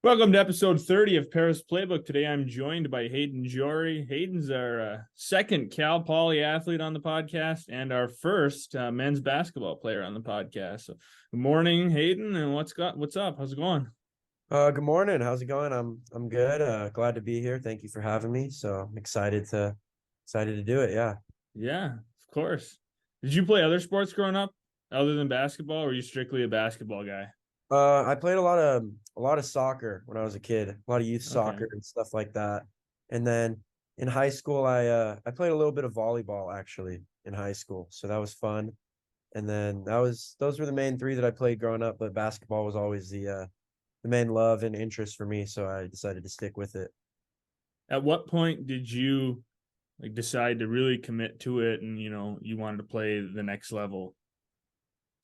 Welcome to episode 30 of Pera's Playbook. Today I'm joined by Hayden Jory. Hayden's our second Cal Poly athlete on the podcast and our first men's basketball player on the podcast. So, good morning, Hayden, and what's up? How's it going? Good morning. How's it going? I'm good. Glad to be here. Thank you for having me. So I'm excited to do it. Yeah. Yeah, of course. Did you play other sports growing up other than basketball, or are you strictly a basketball guy? I played a lot of soccer when I was a kid, a lot of youth Okay. soccer and stuff like that. And then in high school, I played a little bit of volleyball actually in high school. So that was fun. And then those were the main three that I played growing up, but basketball was always the main love and interest for me. So I decided to stick with it. At what point did you decide to really commit to it and you wanted to play the next level?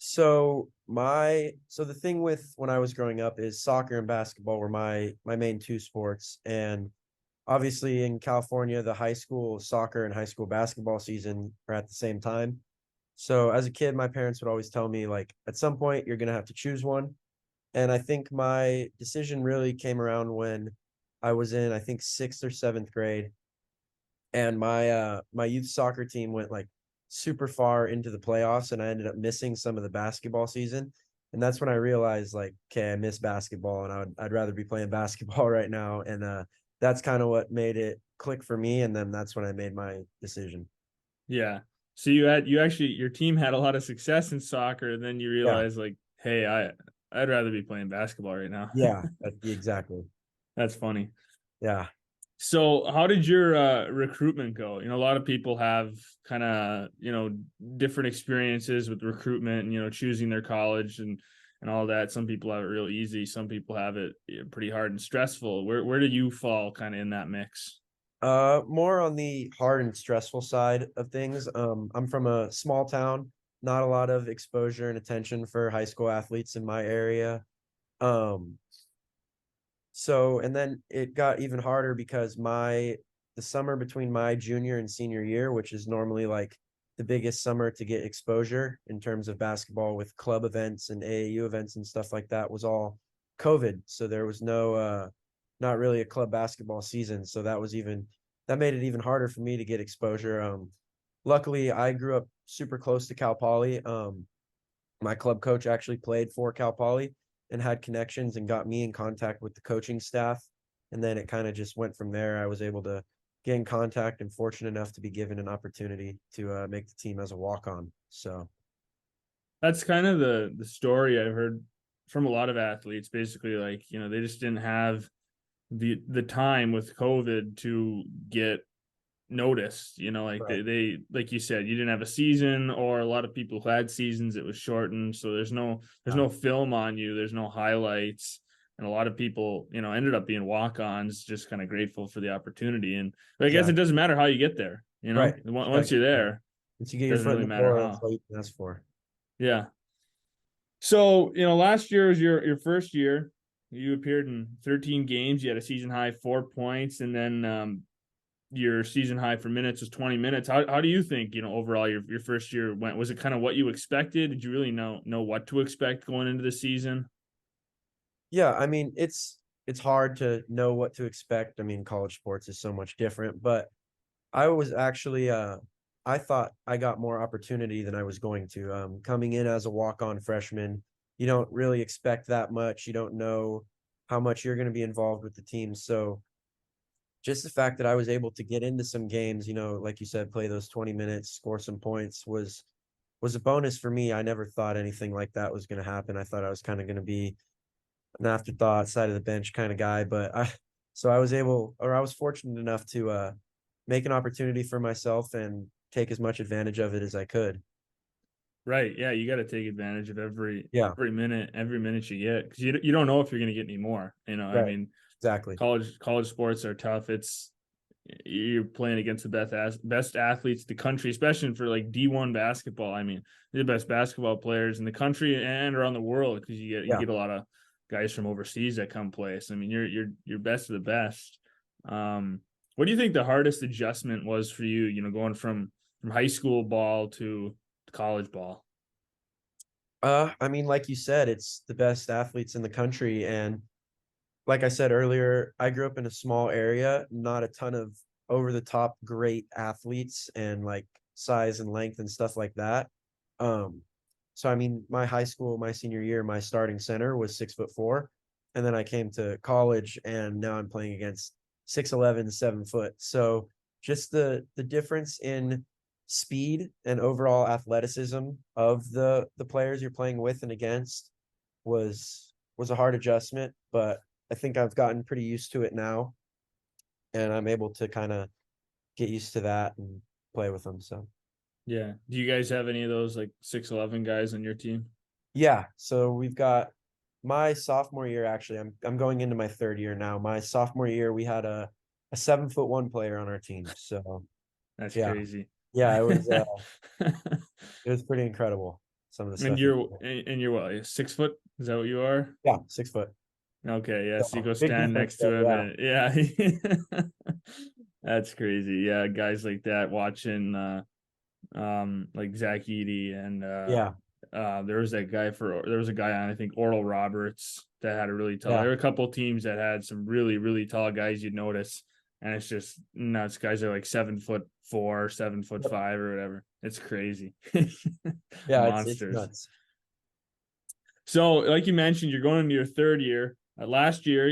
So the thing with when I was growing up is soccer and basketball were my main two sports. And obviously in California, the high school soccer and high school basketball season are at the same time. So as a kid, my parents would always tell me like at some point you're gonna have to choose one. And I think my decision really came around when I was in, I think, sixth or seventh grade, and my youth soccer team went like super far into the playoffs, and I ended up missing some of the basketball season. And that's when I realized like, okay, I miss basketball, and I'd rather be playing basketball right now. And that's kind of what made it click for me. And then that's when I made my decision. Yeah. So your team had a lot of success in soccer, and then you Yeah, realize like, hey, I'd rather be playing basketball right now. yeah, exactly. That's funny. Yeah. So how did your recruitment go? A lot of people have kind of, different experiences with recruitment and, choosing their college and all that. Some people have it real easy. Some people have it pretty hard and stressful. Where do you fall kind of in that mix? More on the hard and stressful side of things. I'm from a small town, not a lot of exposure and attention for high school athletes in my area. Um, and then it got even harder because the summer between my junior and senior year, which is normally like the biggest summer to get exposure in terms of basketball with club events and AAU events and stuff like that, was all COVID. So there was not really a club basketball season. So that made it even harder for me to get exposure. Luckily I grew up super close to Cal Poly. My club coach actually played for Cal Poly and had connections and got me in contact with the coaching staff. And then it kind of just went from there. I was able to get in contact and fortunate enough to be given an opportunity to make the team as a walk-on. So That's kind of the story I've heard from a lot of athletes. Basically, like, they just didn't have the time with COVID to get noticed. Like right. they like you said, you didn't have a season, or a lot of people who had seasons, it was shortened. So there's Yeah. no film on you, there's no highlights. And a lot of people, ended up being walk-ons, just kind of grateful for the opportunity. And I guess it Exactly. doesn't matter how you get there, Right. once Exactly. you're Yeah. there, Once you get your doesn't foot in really the matter door, that's how. all you can ask for. Yeah. So, last year was your first year. You appeared in 13 games. You had a season high 4 points, and then your season high for minutes was 20 minutes. How do you think, overall your first year went? Was it kind of what you expected? Did you really know what to expect going into the season? Yeah, I mean, it's hard to know what to expect. I mean, college sports is so much different, but I was actually I thought I got more opportunity than I was going to. Coming in as a walk-on freshman, you don't really expect that much. You don't know how much you're going to be involved with the team. So just the fact that I was able to get into some games, like you said, play those 20 minutes, score some points was a bonus for me. I never thought anything like that was going to happen. I thought I was kind of going to be an afterthought, side of the bench kind of guy, but I was fortunate enough to make an opportunity for myself and take as much advantage of it as I could. Right. Yeah, you got to take advantage of every Yeah, every minute you get, because you don't know if you're going to get any more. I right. mean, Exactly. college sports are tough. You're playing against the best athletes in the country, especially for like D1 basketball. I mean, they're the best basketball players in the country and around the world, because you Yeah. get a lot of guys from overseas that come play. So I mean, you're best of the best. What do you think the hardest adjustment was for you? Going from high school ball to college ball. I mean, like you said, it's the best athletes in the country, and like I said earlier, I grew up in a small area, not a ton of over the top great athletes and like size and length and stuff like that. Um, so I mean, my high school, my senior year, my starting center was 6'4", and then I came to college, and now I'm playing against 6'11", 7 foot. So just the difference in speed and overall athleticism of the players you're playing with and against was a hard adjustment, but I think I've gotten pretty used to it now, and I'm able to kind of get used to that and play with them. So Yeah. Do you guys have any of those like 6'11" guys on your team? yeah, so we've got my sophomore year. Actually, I'm going into my third year now. My sophomore year, we had a 7'1" player on our team. So That's yeah, crazy. yeah, and it was pretty incredible. Some of the stuff. you're what, like 6 foot? Is that what you are? Yeah, 6 foot. Okay, yeah. So you So go big stand defense next to there. him, Yeah, and yeah, that's crazy. Yeah, guys like that watching, like Zach Eady and yeah, there was a guy on I think Oral Roberts that had a really tall. yeah. There were a couple teams that had some really tall guys you'd notice, and it's just nuts. Guys are like 7'4", 7'5" Yep. or whatever. It's crazy, Yeah, it's monsters. nuts. So, like you mentioned, you're going into your third year. Last year,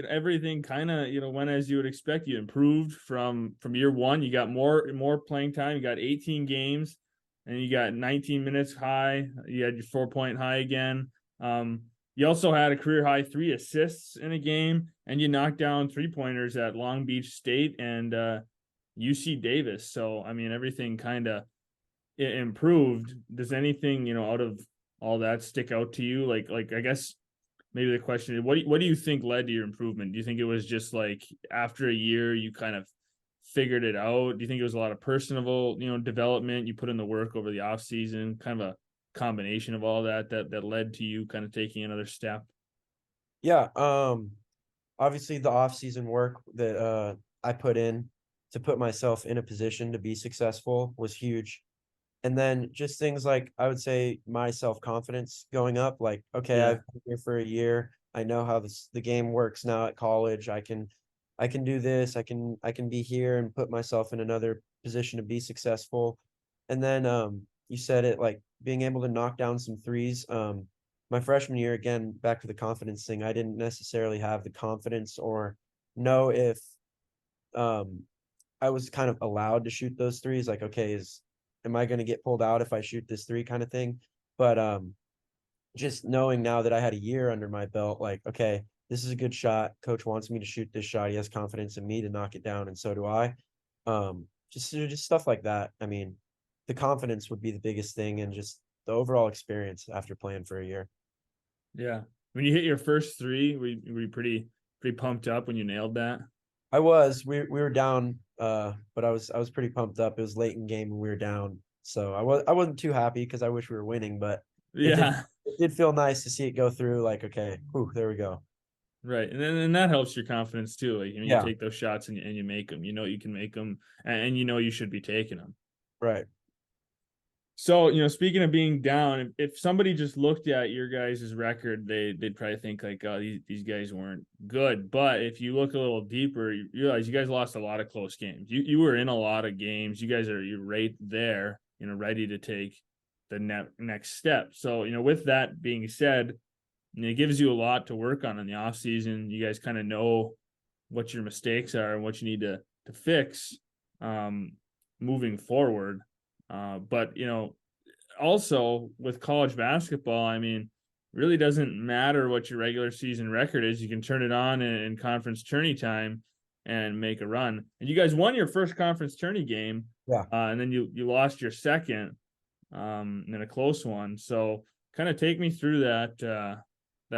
everything kind of went as you would expect. You improved from year one. You got more playing time. You got 18 games, and you got 19 minutes high. You had your 4 point high again. You also had a career high 3 assists in a game, and you knocked down 3 pointers at Long Beach State and UC Davis. So, I mean, everything kind of improved. Does anything out of all that stick out to you? Like I guess maybe the question is, what do you think led to your improvement? Do you think it was just like after a year you kind of figured it out? Do you think it was a lot of personal development? You put in the work over the off season, kind of a combination of all that led to you kind of taking another step? Yeah. Obviously the off-season work that I put in to put myself in a position to be successful was huge. And then just things like I would say my self-confidence going up, like, okay, Yeah. I've been here for a year. I know how the game works now at college. I can do this. I can be here and put myself in another position to be successful. And then you said it, like being able to knock down some threes. My freshman year, again, back to the confidence thing, I didn't necessarily have the confidence or know if um I was kind of allowed to shoot those threes. Like, okay, am I going to get pulled out if I shoot this three kind of thing? But just knowing now that I had a year under my belt, like, okay, this is a good shot. Coach wants me to shoot this shot. He has confidence in me to knock it down, and so do I. Just stuff like that. I mean, the confidence would be the biggest thing, and just the overall experience after playing for a year. Yeah. When you hit your first three, were you pretty pumped up when you nailed that? I was. We were down, but I was pretty pumped up. It was late in game and we were down, so I wasn't too happy because I wish we were winning, but it did Yeah. it did feel nice to see it go through. Like, okay, whew, there we go. Right. And that helps your confidence too. Like, you Yeah, take those shots and you make them, you can make them and you should be taking them. right, So, speaking of being down, if somebody just looked at your guys' record, they'd probably think like, oh, these guys weren't good. But if you look a little deeper, you realize you guys lost a lot of close games. You were in a lot of games. You're right there, ready to take the next step. So, with that being said, it gives you a lot to work on in the off season. You guys kind of know what your mistakes are and what you need to fix um, moving forward. But also with college basketball, I mean, really doesn't matter what your regular season record is. You can turn it on in conference tourney time and make a run. And you guys won your first conference tourney game, yeah, and then you lost your second in a close one. So kind of take me through that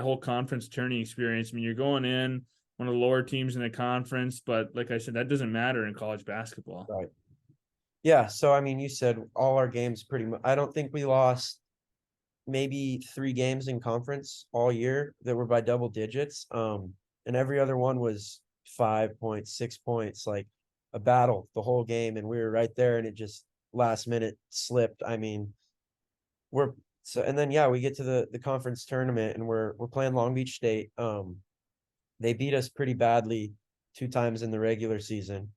whole conference tourney experience. I mean, you're going in one of the lower teams in the conference, but like I said, that doesn't matter in college basketball. right. Yeah. So I mean, you said all our games pretty much. I don't think we lost maybe 3 games in conference all year that were by double digits. And every other one was 5 points, 6 points, like a battle the whole game. And we were right there, and it just last minute slipped. I mean, we're and then yeah, we get to the conference tournament, and we're playing Long Beach State. They beat us pretty badly 2 times in the regular season.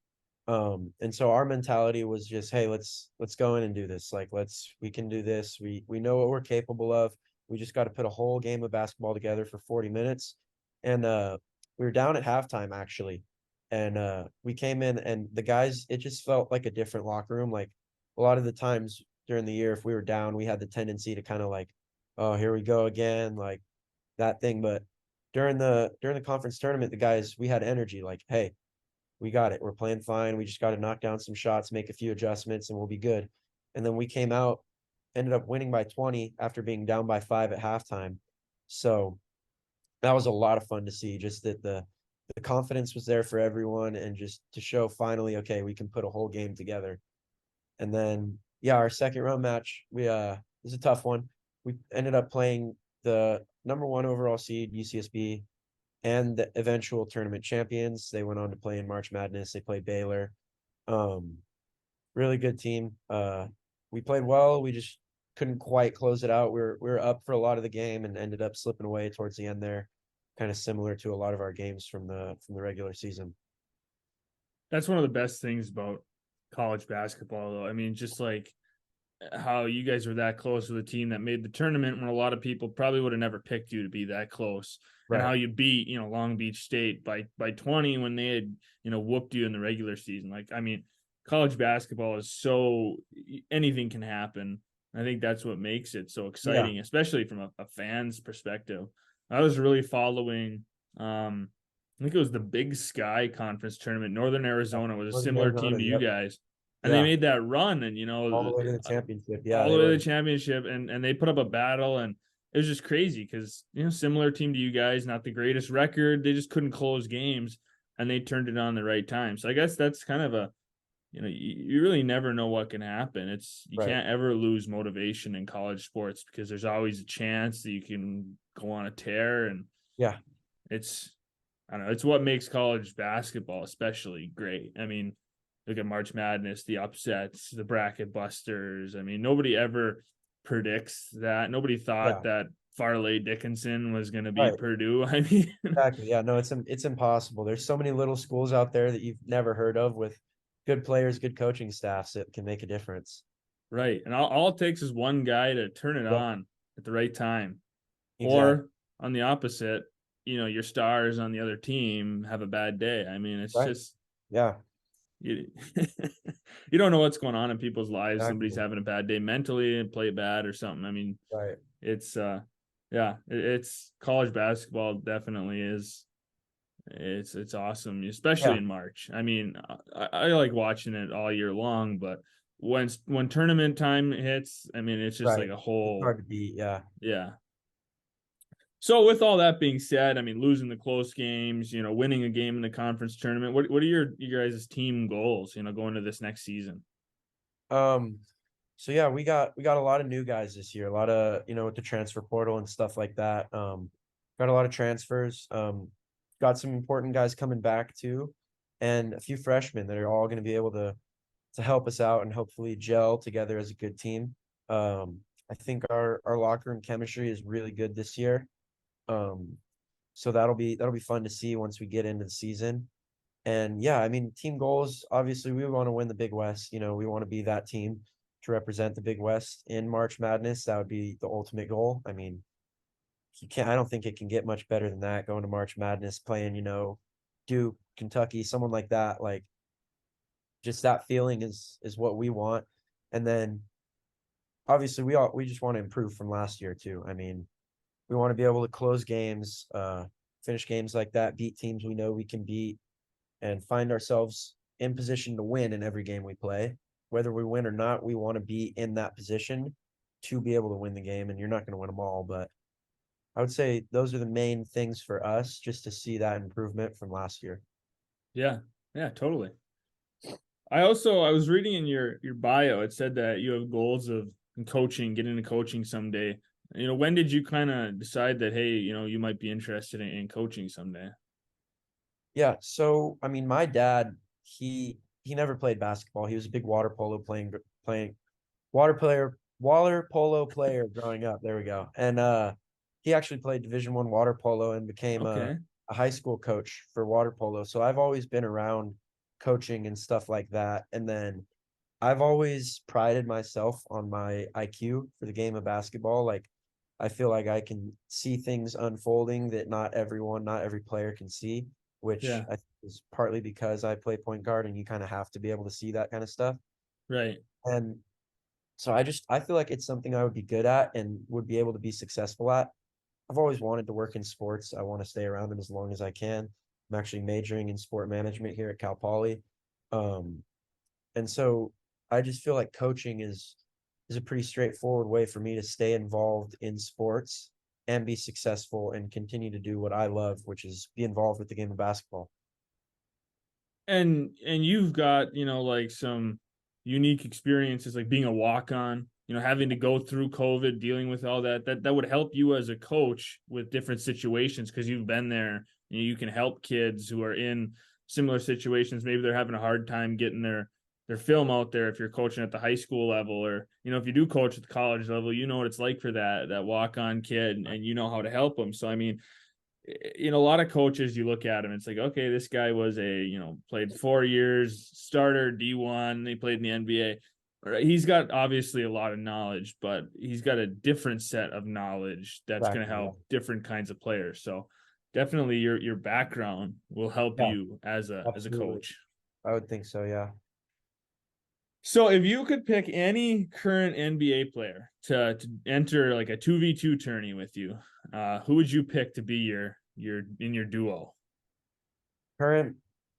And so our mentality was just, hey, let's go in and do this. Like, we can do this. We know what we're capable of. We just got to put a whole game of basketball together for 40 minutes. And we were down at halftime actually. And we came in and the guys, it just felt like a different locker room. Like a lot of the times during the year, if we were down, we had the tendency to kind of like, oh, here we go again, like that thing. But during the conference tournament, the guys, we had energy, like, hey, we got it. We're playing fine. We just got to knock down some shots, make a few adjustments, and we'll be good. And then we came out, ended up winning by 20 after being down by 5 at halftime. So that was a lot of fun to see, just that the confidence was there for everyone, and just to show finally, okay, we can put a whole game together. And then yeah, our second round match, we was a tough one. We ended up playing the number 1 overall seed UCSB and the eventual tournament champions. They went on to play in March Madness. They played Baylor. Um, really good team. We played well. We just couldn't quite close it out. We were up for a lot of the game and ended up slipping away towards the end there, kind of similar to a lot of our games from the regular season. That's one of the best things about college basketball, though. I mean, just like how you guys were that close with a team that made the tournament when a lot of people probably would have never picked you to be that close, and Right. how you beat, Long Beach State by 20 when they had, whooped you in the regular season. Like, I mean, college basketball is so, anything can happen. I think that's what makes it so Yeah. exciting, especially from a fan's perspective. I was really following, I think it was the Big Sky Conference tournament. Northern Yeah. Arizona was a Northern similar team Arizona. to you Yep. guys, and they Yeah. made that run, and All the way to the championship. Yeah, all the they way to were. the championship, and they put up a battle, and it was just crazy because, similar team to you guys, not the greatest record, they just couldn't close games, and they turned it on the right time. So I guess that's kind of a, you really never know what can happen. You Right. can't ever lose motivation in college sports because there's always a chance that you can go on a tear, and Yeah. it's, I don't know, it's what makes college basketball especially great. I mean, look at March Madness, the upsets, the bracket busters. I mean, nobody ever predicts that. Nobody thought Yeah. that Farley Dickinson was going to beat Right. Purdue. I mean, Exactly. Yeah. No, it's impossible. There's so many little schools out there that you've never heard of with good players, good coaching staffs that can make a difference. right. And all it takes is one guy to turn it Yep. on at the right time. Exactly. Or on the opposite, your stars on the other team have a bad day. I mean, it's Right. just, Yeah. you, you don't know what's going on in people's lives. Somebody's Exactly. having a bad day mentally and play bad or something. I mean, Right. it's yeah, it's college basketball definitely is, it's awesome, especially Yeah. in March. I mean, I like watching it all year long, but when tournament time hits, I mean, it's just like Right. a It's whole, hard to beat. Yeah. yeah. So with all that being said, I mean, losing the close games, winning a game in the conference tournament, what are your guys' team goals, going to this next season? Um, so yeah, we got a lot of new guys this year, a lot of, with the transfer portal and stuff like that. Got a lot of transfers. Got some important guys coming back too, and a few freshmen that are all going to be able to help us out and hopefully gel together as a good team. I think our locker room chemistry is really good this year. Um, so that'll be fun to see once we get into the season. And yeah, I mean, team goals, obviously we want to win the Big West. We want to be that team to represent the Big West in March Madness. That would be the ultimate goal. I mean, I don't think it can get much better than that, going to March Madness, playing, Duke, Kentucky, someone like that. Like, just that feeling is what we want. And then obviously we just want to improve from last year too. I mean, we want to be able to close games, finish games like that, beat teams we know we can beat, and find ourselves in position to win in every game we play. Whether we win or not, we want to be in that position to be able to win the game. And you're not going to win them all, but I would say those are the main things for us, just to see that improvement from last year. Yeah, yeah, totally. I was reading in your bio, it said that you have goals of coaching, getting into coaching someday. When did you kind of decide that, hey, you might be interested in coaching someday? Yeah. So I mean, my dad, he never played basketball. He was a big water polo player growing up. There we go. And he actually played Division 1 water polo and became Okay. a high school coach for water polo. So I've always been around coaching and stuff like that. And then I've always prided myself on my IQ for the game of basketball. Like I feel like I can see things unfolding that not every player can see, which Yeah. I think is partly because I play point guard and you kind of have to be able to see that kind of stuff. Right. And so I feel like it's something I would be good at and would be able to be successful at. I've always wanted to work in sports. I want to stay around them as long as I can. I'm actually majoring in sport management here at Cal Poly. Um, and so I just feel like coaching is a pretty straightforward way for me to stay involved in sports and be successful and continue to do what I love, which is be involved with the game of basketball. And you've got, like some unique experiences, like being a walk-on, having to go through COVID, dealing with all that would help you as a coach with different situations because you've been there. You can help kids who are in similar situations. Maybe they're having a hard time getting their film out there if you're coaching at the high school level, or if you do coach at the college level, you know what it's like for that walk-on kid, and you know how to help them. So I mean, a lot of coaches, you look at him, it's like, okay, this guy was played 4 years, starter, D1, he played in the NBA. Right? He's got obviously a lot of knowledge, but he's got a different set of knowledge that's going to Exactly. Yeah. help different kinds of players. So definitely your background will help Yeah, you as a absolutely. coach. I would think so. Yeah. So if you could pick any current NBA player to enter like a 2v2 tourney with you, who would you pick to be your in your duo? Current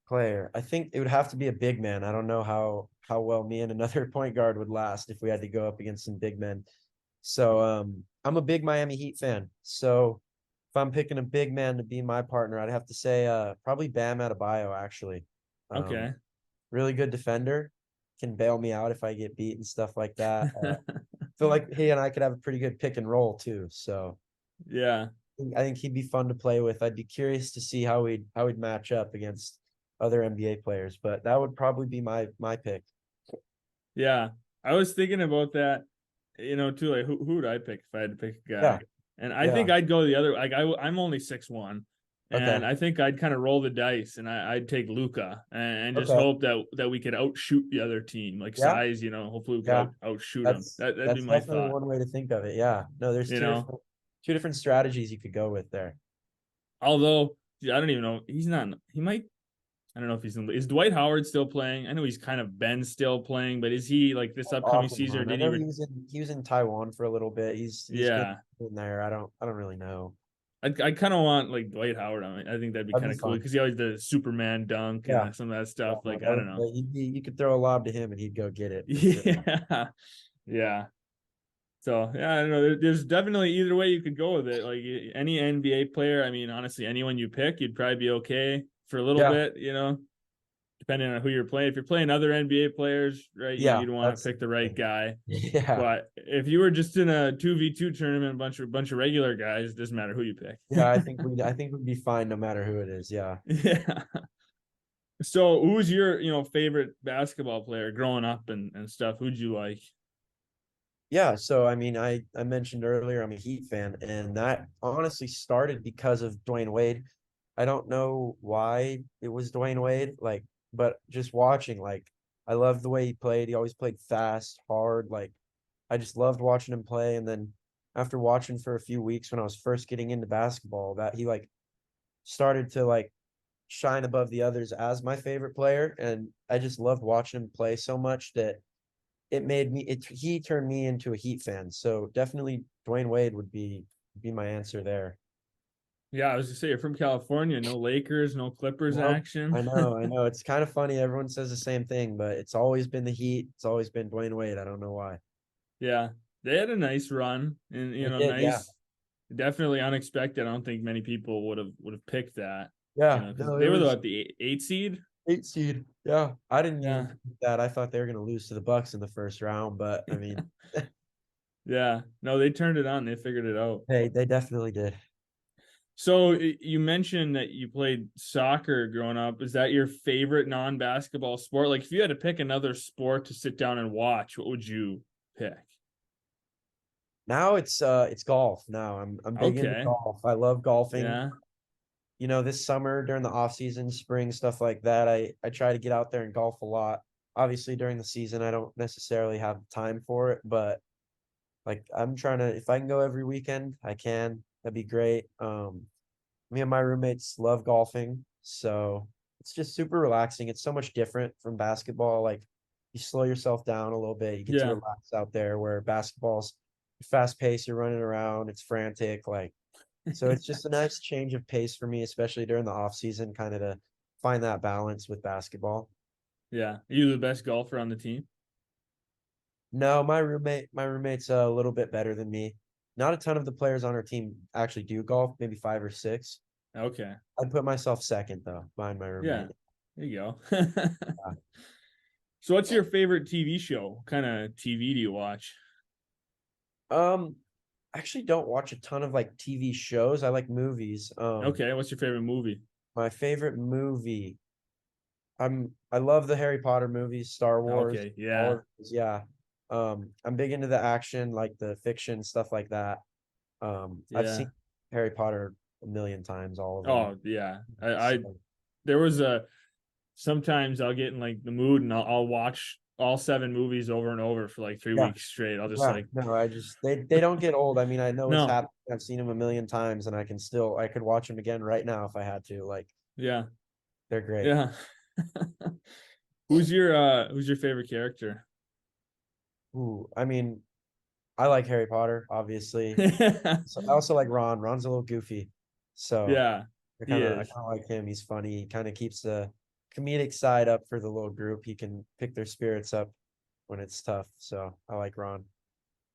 player. I think it would have to be a big man. I don't know how well me and another point guard would last if we had to go up against some big men. So I'm a big Miami Heat fan. So if I'm picking a big man to be my partner, I'd have to say probably Bam Adebayo actually. Um Okay. really good defender, can bail me out if I get beat and stuff like that. Feel like he and I could have a pretty good pick and roll too. So Yeah. I think he'd be fun to play with. I'd be curious to see how he'd match up against other NBA players, but that would probably be my pick. Yeah. I was thinking about that, too. Like, who would I pick if I had to pick a Yeah, guy? And I think yeah. I'd go the other. Like, I'm only 6'1", Okay, and I think I'd kind of roll the dice, and I'd take Luca and just okay. hope that we could outshoot the other team, like Yeah, size. Hopefully we could yeah. outshoot them. That's That'd be that's my definitely thought. one way to think of it. Yeah. No, there's You know, two different strategies you could go with there. Although I don't even know. He's not. He might. I don't know if he's in. Is Dwight Howard still playing? I know he's kind of been still playing, but is he like this upcoming Off and season? Or on. I did he? know he was in Taiwan for a little bit. He's been Yeah, in there. I don't really know. I kind of want like Dwight Howard on it. I think that'd be That'd kind be of cool fun. because he always does Superman dunk Yeah. and some of that Yeah, stuff. no, Like I don't know. you could throw a lob to him and he'd go get it for sure. Yeah, yeah. So yeah, I don't know. There's definitely either way you could go with it. Like any NBA player. I mean, honestly, anyone you pick, you'd probably be okay for a little Yeah, bit. Depending on who you're playing. If you're playing other NBA players, right, yeah, you'd want to that's pick the right guy. yeah, But if you were just in a 2v2 tournament, a bunch of regular guys, it doesn't matter who you pick. yeah. I think we'd be fine no matter who it is. Yeah, Yeah. So who's your, favorite basketball player growing up and stuff? Who'd you like? yeah. So I mean, I mentioned earlier I'm a Heat fan, and that honestly started because of Dwayne Wade. I don't know why it was Dwayne Wade, like, but just watching, like, I loved the way he played. He always played fast, hard. Like, I just loved watching him play. And then after watching for a few weeks when I was first getting into basketball, that he like started to like shine above the others as my favorite player. And I just loved watching him play so much that he turned me into a Heat fan. So definitely Dwayne Wade would be my answer there. Yeah, I was gonna say you're from California. No Lakers, no Clippers Nope. action. I know. It's kind of funny. Everyone says the same thing, but it's always been the Heat. It's always been Dwayne Wade. I don't know why. Yeah, they had a nice run, and They did, yeah. nice, definitely unexpected. I don't think many people would have picked that. Yeah. Because No, it they were was the eight seed. 8 seed. Yeah. I didn't even Yeah, think that. I thought they were gonna lose to the Bucks in the first round, but I mean, yeah. No, they turned it on. They figured it out. they definitely did. So you mentioned that you played soccer growing up. Is that your favorite non-basketball sport? Like if you had to pick another sport to sit down and watch, what would you pick? Now it's golf. Now I'm big into Okay. golf. I love golfing. Yeah. this summer during the off season, spring, stuff like that, I try to get out there and golf a lot. Obviously, during the season, I don't necessarily have time for it, but like I'm trying to, if I can go every weekend, I can. That'd be great. Me and my roommates love golfing, so it's just super relaxing. It's so much different from basketball. Like you slow yourself down a little bit, you get to Yeah. relax out there. Where basketball's fast paced, you're running around, it's frantic. Like so, it's just a nice change of pace for me, especially during the off season, kind of to find that balance with basketball. Yeah. Are you the best golfer on the team? No, my roommate's a little bit better than me. Not a ton of the players on our team actually do golf, maybe five or six. Okay. I'd put myself second though, behind my Yeah. roommate. There you go. Uh, So what's your favorite TV show? What kind of TV do you watch? Um, I actually don't watch a ton of like TV shows. I like movies. Okay. What's your favorite movie? My favorite movie. I love the Harry Potter movies, Star Wars, Okay. all Yeah. of those, yeah. I'm big into the action, like the fiction, stuff like that. I've Yeah. seen Harry Potter a million times, all of them. Oh, yeah. I So there was a sometimes I'll get in like the mood and I'll watch all seven movies over and over for like three yeah, weeks straight. I'll just yeah. like No, they don't get old. I mean, I know it's no. happened. I've seen them a million times, and I could watch them again right now if I had to. Like Yeah. they're great. Yeah. Who's your favorite character? Ooh, I mean, I like Harry Potter, obviously. So I also like Ron. Ron's a little goofy, so Yeah, I he kind of I is. kind of like him. He's funny. He kind of keeps the comedic side up for the little group. He can pick their spirits up when it's tough. So I like Ron.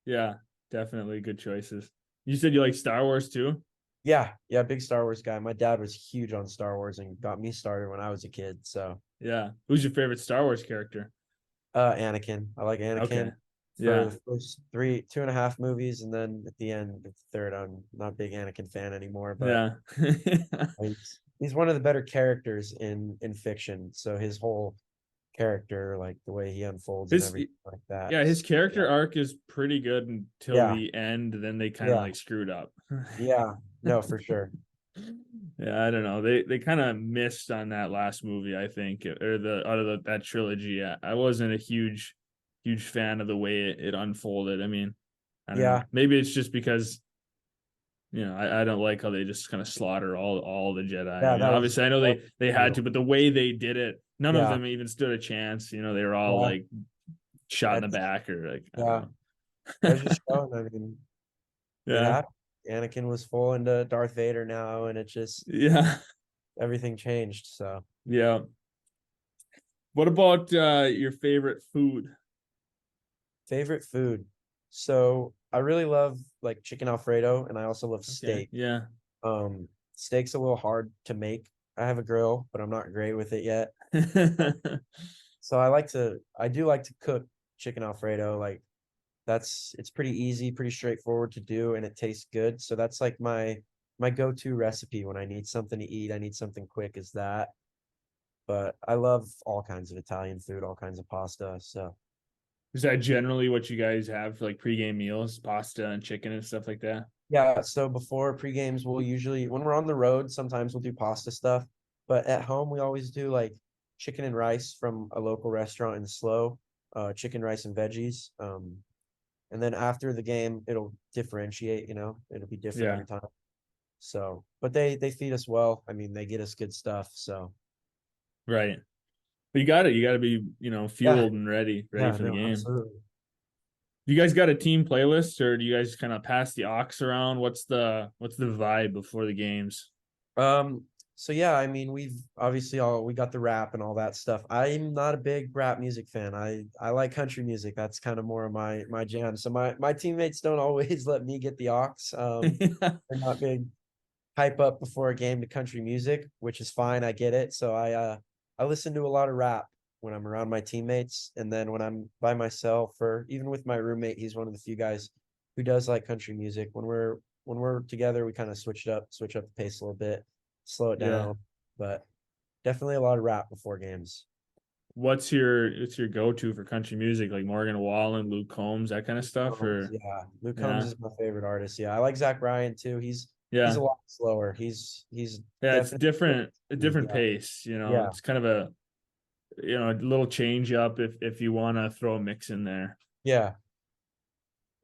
Yeah, definitely good choices. You said you like Star Wars too? Yeah, yeah, big Star Wars guy. My dad was huge on Star Wars and got me started when I was a kid. So Yeah. Who's your favorite Star Wars character? Anakin. I like Okay. Anakin for Yeah. the first three, 2.5 movies, and then at the end, the third, I'm not a big Anakin fan anymore. But Yeah. he's one of the better characters in fiction. So his whole character, like the way he unfolds and His everything like that. yeah, his Yeah, character arc is pretty good until yeah, the end, then they kind of yeah, like screwed up. yeah. No, for sure. Yeah, I don't know. They kind of missed on that last movie, I think, or the out of that trilogy. I wasn't a huge fan of the way it unfolded. I mean, I don't know. Yeah, Maybe it's just because I don't like how they just kind of slaughter all the Jedi. yeah. Obviously I know That was they had brutal. to, but the way they did it, none of Yeah, them even stood a chance. They were all yeah. like shot in the That's back or like I don't yeah. know. That was just showing. I mean, it Yeah. happened. Anakin was full into Darth Vader now, and it just Yeah. everything changed. So Yeah. What about your favorite food? favorite food. So I really love like chicken Alfredo, and I also love Okay. steak. Yeah. Um, Steak's a little hard to make. I have a grill, but I'm not great with it yet. So I do like to cook chicken Alfredo. Like it's pretty easy, pretty straightforward to do, and it tastes good. So that's like my go-to recipe when I need something to eat. I need something quick is that. But I love all kinds of Italian food, all kinds of pasta. So Is that generally what you guys have for like pregame meals, pasta and chicken and stuff like that? yeah, so before pre-games, we'll usually when we're on the road, sometimes we'll do pasta stuff. But at home, we always do like chicken and rice from a local restaurant in Slow, chicken, rice, and veggies. And then after the game, it'll differentiate, it'll be different Yeah. every time. So, but they feed us well. I mean, they get us good stuff. So Right. But you got to be, yeah, fueled and ready yeah, for the no, game. absolutely. You guys got a team playlist or do you guys kind of pass the aux around? What's the vibe before the games? Um, so yeah, I mean, we got the rap and all that stuff. I'm not a big rap music fan. I like country music. That's kind of more of my jam. So my teammates don't always let me get the aux. They're not big hype up before a game to country music, which is fine. I get it. So I listen to a lot of rap when I'm around my teammates, and then when I'm by myself or even with my roommate, he's one of the few guys who does like country music. When we're together, we kind of switch up the pace a little bit, slow it Yeah. down, but definitely a lot of rap before games. What's your go-to for country music? Like Morgan Wallen, Luke Combs, that kind of stuff? Combs, Or yeah, Luke Combs yeah. is my favorite artist. Yeah, I like Zach Bryan too. He's a Yeah. lot slower. He's Yeah, it's definitely a different yeah. pace, Yeah. It's kind of a little change up if you want to throw a mix in there. Yeah.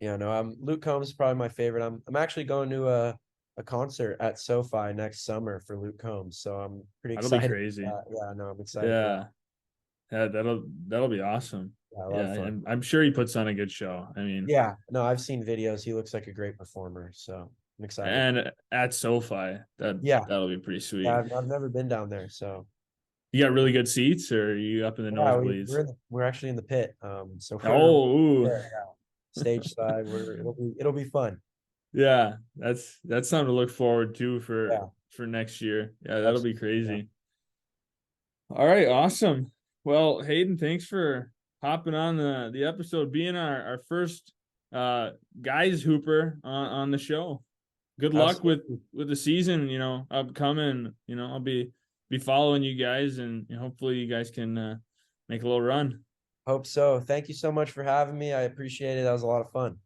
Yeah, no, Luke Combs is probably my favorite. I'm actually going to a concert at SoFi next summer for Luke Combs, so I'm pretty That'll be excited crazy. for that. Yeah, no, I'm excited for that. Yeah. Yeah, that'll be awesome. Yeah, a lot Yeah, of fun. I'm sure he puts on a good show. I mean, Yeah, no, I've seen videos. He looks like a great performer, so I'm excited. and at SoFi, Yeah, that'll be pretty yeah, sweet. I've never been down there, so You got really good seats, or are you up in the yeah, nosebleeds? we're actually in the pit. So Oh, ooh. there, yeah, stage side. It'll be fun. Yeah, that's something to look forward to Yeah, for next year. Yeah, that'll be absolutely. Yeah, crazy. All right, awesome. Well, Hayden, thanks for hopping on the episode, being our first guys hooper on the show. Good luck absolutely. with the season, upcoming. I'll be following you guys, and hopefully you guys can make a little run. Hope so. Thank you so much for having me. I appreciate it. That was a lot of fun.